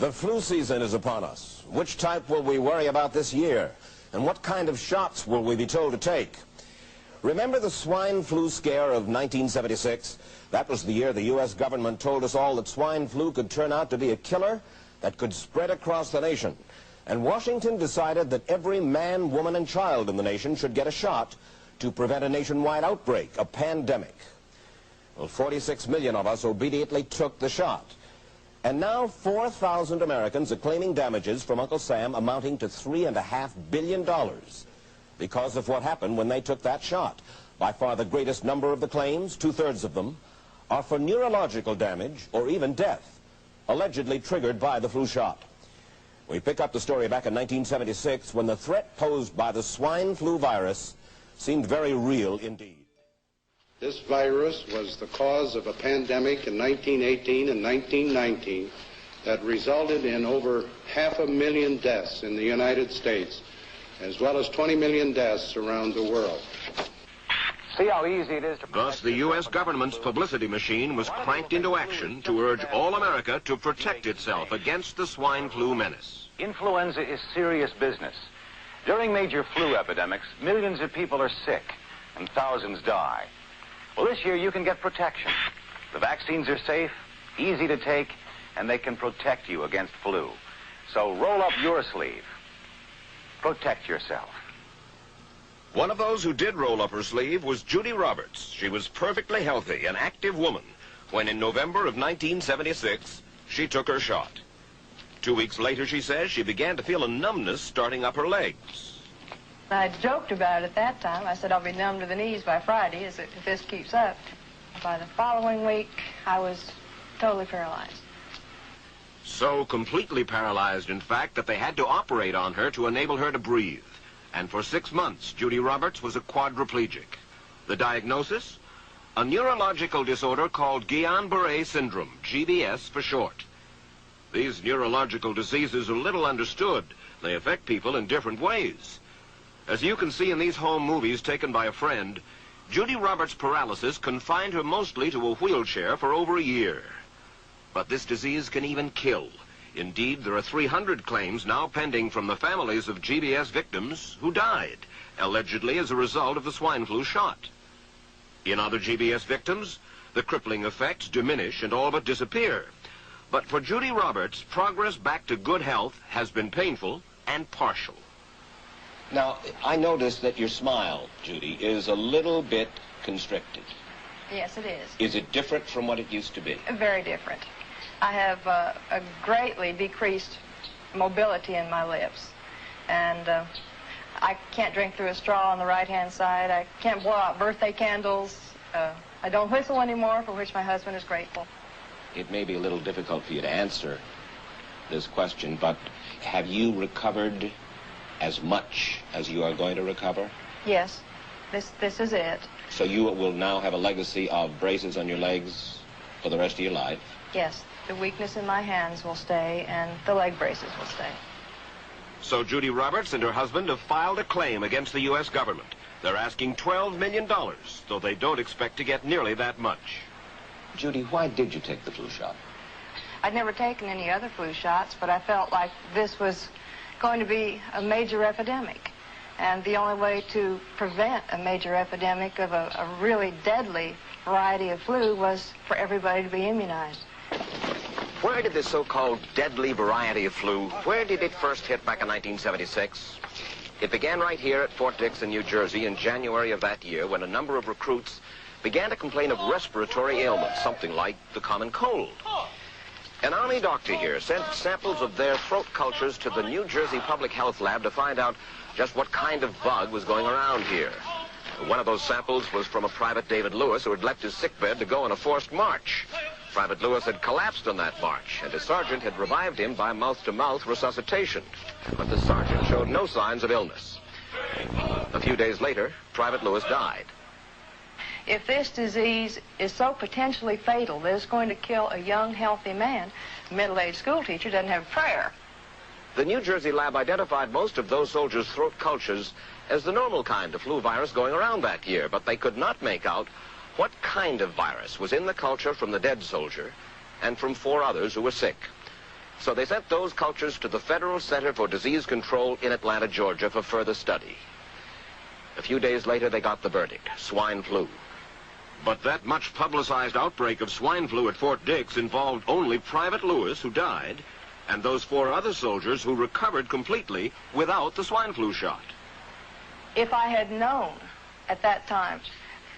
The flu season is upon us. Which type will we worry about this year? And what kind of shots will we be told to take? Remember the swine flu scare of 1976? That was the year the U.S. government told us all that swine flu could turn out to be a killer that could spread across the nation. And Washington decided that every man, woman, and child in the nation should get a shot to prevent a nationwide outbreak, a pandemic. Well, 46 million of us obediently took the shot. And now 4,000 Americans are claiming damages from Uncle Sam amounting to $3.5 billion because of what happened when they took that shot. By far the greatest number of the claims, 2/3 of them, are for neurological damage or even death, allegedly triggered by the flu shot. We pick up the story back in 1976 when the threat posed by the swine flu virus seemed very real indeed. This virus was the cause of a pandemic in 1918 and 1919 that resulted in over 500,000 deaths in the United States, as well as 20 million deaths around the world. See how easy it is to... Thus, the U.S. government's publicity machine was cranked into action to urge all America to protect itself against the swine flu menace. Influenza is serious business. During major flu epidemics, millions of people are sick and thousands die. Well, this year you can get protection. The vaccines are safe, easy to take, and they can protect you against flu. So roll up your sleeve. Protect yourself. One of those who did roll up her sleeve was Judy Roberts. She was perfectly healthy, an active woman, when in November of 1976, she took her shot. 2 weeks later, she says, she began to feel a numbness starting up her legs. I joked about it at that time. I said I'll be numb to the knees by Friday if this keeps up. By the following week, I was totally paralyzed. So completely paralyzed, in fact, that they had to operate on her to enable her to breathe. And for 6 months, Judy Roberts was a quadriplegic. The diagnosis? A neurological disorder called Guillain-Barré syndrome, GBS for short. These neurological diseases are little understood. They affect people in different ways. As you can see in these home movies taken by a friend, Judy Roberts' paralysis confined her mostly to a wheelchair for over a year. But this disease can even kill. Indeed, there are 300 claims now pending from the families of GBS victims who died, allegedly as a result of the swine flu shot. In other GBS victims, the crippling effects diminish and all but disappear. But for Judy Roberts, progress back to good health has been painful and partial. Now, I noticed that your smile, Judy, is a little bit constricted. Yes, it is. Is it different from what it used to be? Very different. I have a greatly decreased mobility in my lips. And I can't drink through a straw on the right-hand side. I can't blow out birthday candles. I don't whistle anymore, for which my husband is grateful. It may be a little difficult for you to answer this question, but have you recovered as much as you are going to recover? Yes, this is it. So you will now have a legacy of braces on your legs for the rest of your life? Yes, the weakness in my hands will stay and the leg braces will stay. So Judy Roberts and her husband have filed a claim against the U.S. government. They're asking $12 million, though they don't expect to get nearly that much. Judy, why did you take the flu shot? I'd never taken any other flu shots, but I felt like this was going to be a major epidemic. And the only way to prevent a major epidemic of a really deadly variety of flu was for everybody to be immunized. Where did this so-called deadly variety of flu, where did it first hit back in 1976? It began right here at Fort Dix in New Jersey in January of that year when a number of recruits began to complain of respiratory ailments, something like the common cold. An Army doctor here sent samples of their throat cultures to the New Jersey Public Health Lab to find out just what kind of bug was going around here. One of those samples was from a Private David Lewis who had left his sickbed to go on a forced march. Private Lewis had collapsed on that march, and his sergeant had revived him by mouth-to-mouth resuscitation. But the sergeant showed no signs of illness. A few days later, Private Lewis died. If this disease is so potentially fatal that it's going to kill a young, healthy man, a middle-aged school teacher doesn't have a prayer. The New Jersey lab identified most of those soldiers' throat cultures as the normal kind of flu virus going around that year, but they could not make out what kind of virus was in the culture from the dead soldier and from 4 others who were sick. So they sent those cultures to the Federal Center for Disease Control in Atlanta, Georgia for further study. A few days later, they got the verdict: swine flu. But that much publicized outbreak of swine flu at Fort Dix involved only Private Lewis, who died, and those 4 other soldiers who recovered completely without the swine flu shot. If I had known at that time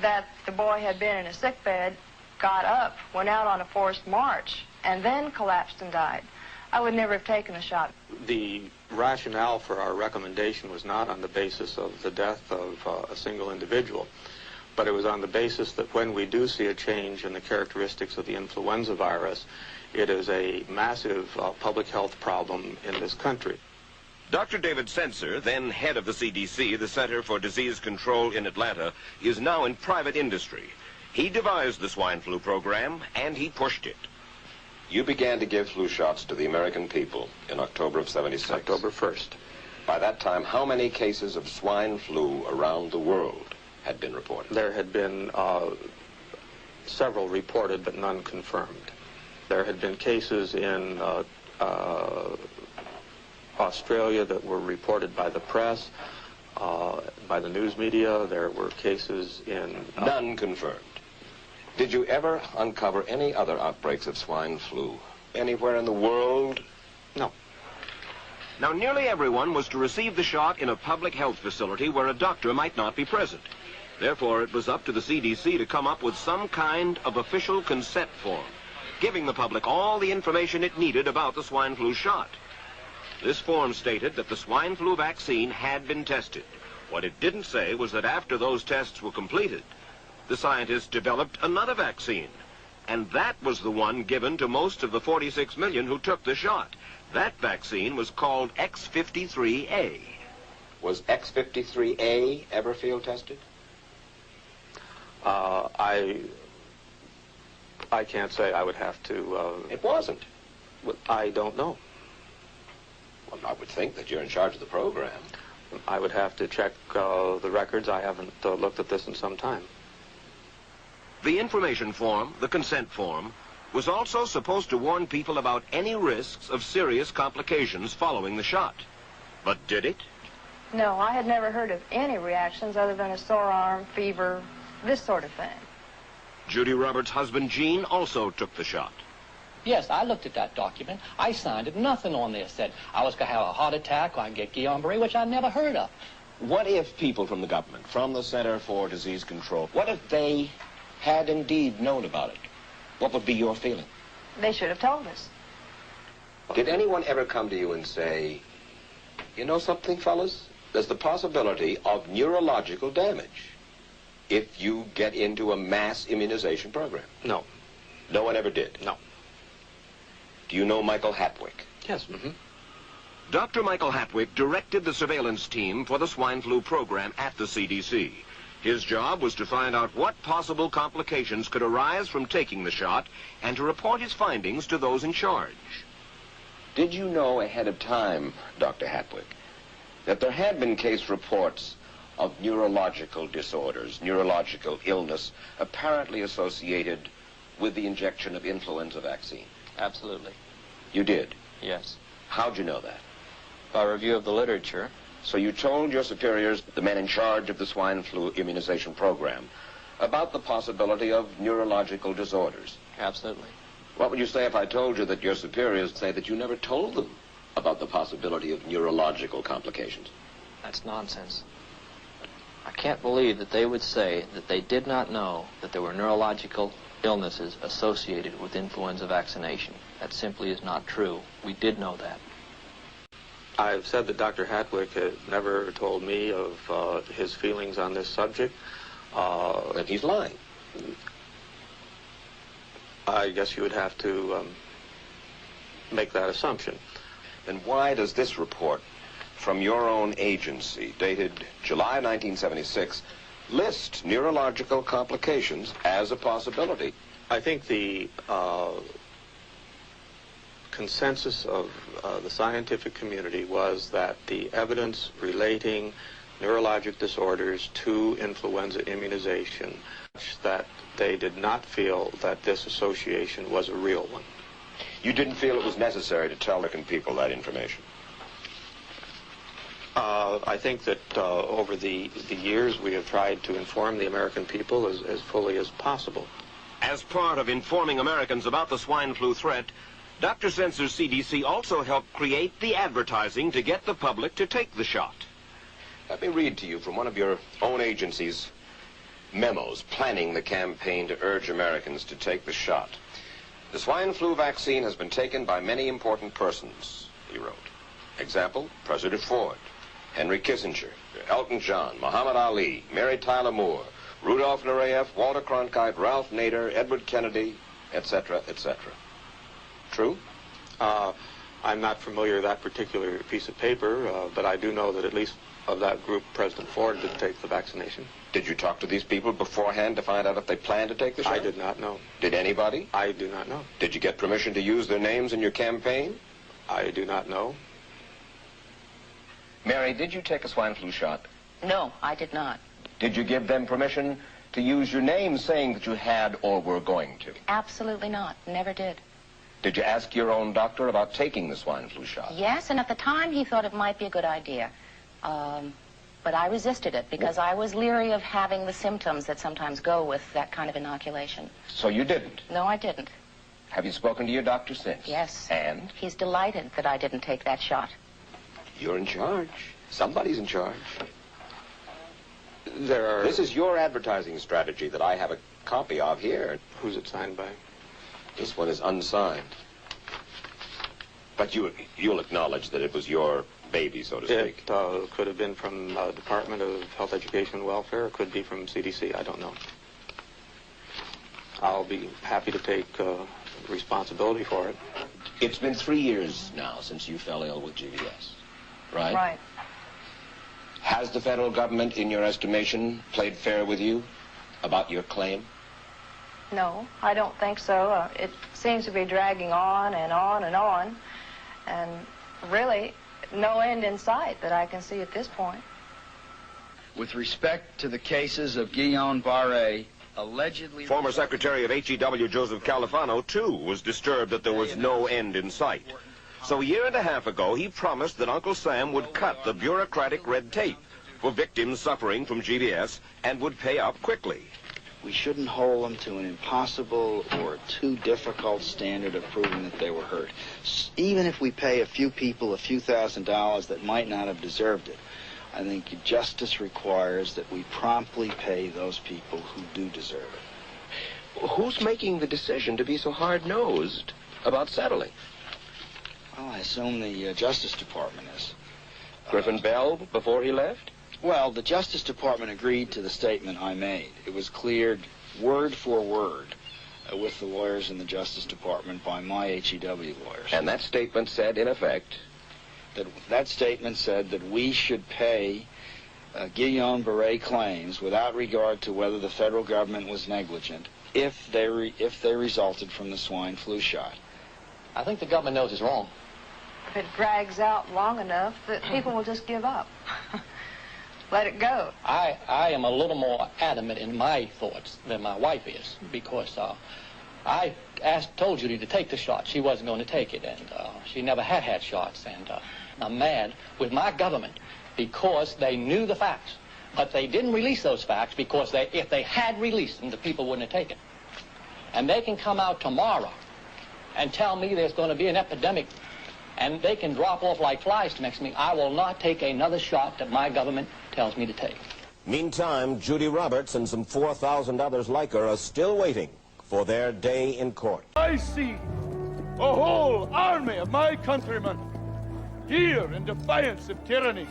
that the boy had been in a sick bed, got up, went out on a forced march, and then collapsed and died, I would never have taken the shot. The rationale for our recommendation was not on the basis of the death of a single individual, but it was on the basis that when we do see a change in the characteristics of the influenza virus, it is a massive public health problem in this country. Dr. David Sencer, then head of the CDC, the Center for Disease Control in Atlanta, is now in private industry. He devised the swine flu program, and he pushed it. You began to give flu shots to the American people in October of '76. October 1st. By that time, how many cases of swine flu around the world had been reported? There had been several reported, but none confirmed. There had been cases in Australia that were reported by the press, by the news media. There were cases in... None confirmed. Did you ever uncover any other outbreaks of swine flu anywhere in the world? No. Now, nearly everyone was to receive the shot in a public health facility where a doctor might not be present. Therefore, it was up to the CDC to come up with some kind of official consent form, giving the public all the information it needed about the swine flu shot. This form stated that the swine flu vaccine had been tested. What it didn't say was that after those tests were completed, the scientists developed another vaccine, and that was the one given to most of the 46 million who took the shot. That vaccine was called X53A. Was X53A ever field tested? I can't say. I would have to... It wasn't. I don't know. Well, I would think that you're in charge of the program. I would have to check the records. I haven't looked at this in some time. The information form, the consent form, was also supposed to warn people about any risks of serious complications following the shot. But did it? No, I had never heard of any reactions other than a sore arm, fever, this sort of thing. Judy Roberts' husband, Gene, also took the shot. Yes, I looked at that document. I signed it. Nothing on there said I was going to have a heart attack or I get Guillain-Barré, which I never heard of. What if people from the government, from the Center for Disease Control, what if they had indeed known about it? What would be your feeling? They should have told us. Did anyone ever come to you and say, you know something, fellas? There's the possibility of neurological damage if you get into a mass immunization program? No. No one ever did? No. Do you know Michael Hatwick? Yes. Mm-hmm. Dr. Michael Hatwick directed the surveillance team for the swine flu program at the CDC. His job was to find out what possible complications could arise from taking the shot and to report his findings to those in charge. Did you know ahead of time, Dr. Hatwick, that there had been case reports of neurological disorders, neurological illness, apparently associated with the injection of influenza vaccine? Absolutely. You did? Yes. How'd you know that? By review of the literature. So you told your superiors, the men in charge of the swine flu immunization program, about the possibility of neurological disorders? Absolutely. What would you say if I told you that your superiors say that you never told them about the possibility of neurological complications? That's nonsense. I can't believe that they would say that they did not know that there were neurological illnesses associated with influenza vaccination. That simply is not true. We did know that. I've said that Dr. Hatwick has never told me of his feelings on this subject. Then he's lying. I guess you would have to make that assumption. Then why does this report from your own agency, dated July 1976, list neurological complications as a possibility? I think the consensus of the scientific community was that the evidence relating neurologic disorders to influenza immunization, that they did not feel that this association was a real one. You didn't feel it was necessary to tell the American people that information? I think that over the years we have tried to inform the American people as fully as possible. As part of informing Americans about the swine flu threat, Dr. Sentzer's CDC also helped create the advertising to get the public to take the shot. Let me read to you from one of your own agency's memos planning the campaign to urge Americans to take the shot. The swine flu vaccine has been taken by many important persons, he wrote. Example, President Ford, Henry Kissinger, Elton John, Muhammad Ali, Mary Tyler Moore, Rudolph Nureyev, Walter Cronkite, Ralph Nader, Edward Kennedy, etc., etc. True? I'm not familiar with that particular piece of paper, but I do know that at least of that group, President Ford did take the vaccination. Did you talk to these people beforehand to find out if they planned to take the shot? I did not know. Did anybody? I do not know. Did you get permission to use their names in your campaign? I do not know. Mary, did you take a swine flu shot? No, I did not. Did you give them permission to use your name saying that you had or were going to? Absolutely not. Never did. Did you ask your own doctor about taking the swine flu shot? Yes, and at the time he thought it might be a good idea. But I resisted it because I was leery of having the symptoms that sometimes go with that kind of inoculation. So you didn't? No, I didn't. Have you spoken to your doctor since? Yes. And? He's delighted that I didn't take that shot. You're in charge. Somebody's in charge. This is your advertising strategy that I have a copy of here. Who's it signed by? This one is unsigned. But you'll acknowledge that it was your baby, so to speak. It could have been from Department of Health, Education, and Welfare. It could be from CDC. I don't know. I'll be happy to take responsibility for it. It's been 3 years now since you fell ill with GBS, right? Right. Has the federal government, in your estimation, played fair with you about your claim? No, I don't think so. It seems to be dragging on and on and on. And really, no end in sight that I can see at this point. With respect to the cases of Guillain-Barré, allegedly... Former Secretary of HEW Joseph Califano, too, was disturbed that there was no end in sight. So a year and a half ago, he promised that Uncle Sam would cut the bureaucratic red tape for victims suffering from GBS and would pay up quickly. We shouldn't hold them to an impossible or too difficult standard of proving that they were hurt. Even if we pay a few people a few $1,000s that might not have deserved it, I think justice requires that we promptly pay those people who do deserve it. Who's making the decision to be so hard-nosed about settling? Well, I assume the Justice Department is. Griffin Bell before he left? Well, the Justice Department agreed to the statement I made. It was cleared word for word with the lawyers in the Justice Department by my HEW lawyers. And that statement said, in effect... That statement said that we should pay Guillain-Barré claims without regard to whether the federal government was negligent if they resulted from the swine flu shot. I think the government knows it's wrong. If it drags out long enough, that people will just give up. Let it go. I am a little more adamant in my thoughts than my wife is, because I told Judy to take the shot. She wasn't going to take it, and she never had shots. And I'm mad with my government because they knew the facts, but they didn't release those facts because if they had released them, the people wouldn't have taken. And they can come out tomorrow and tell me there's going to be an epidemic, and they can drop off like flies next to me. I will not take another shot that my government tells me to take. Meantime, Judy Roberts and some 4,000 others like her are still waiting for their day in court. I see a whole army of my countrymen here in defiance of tyranny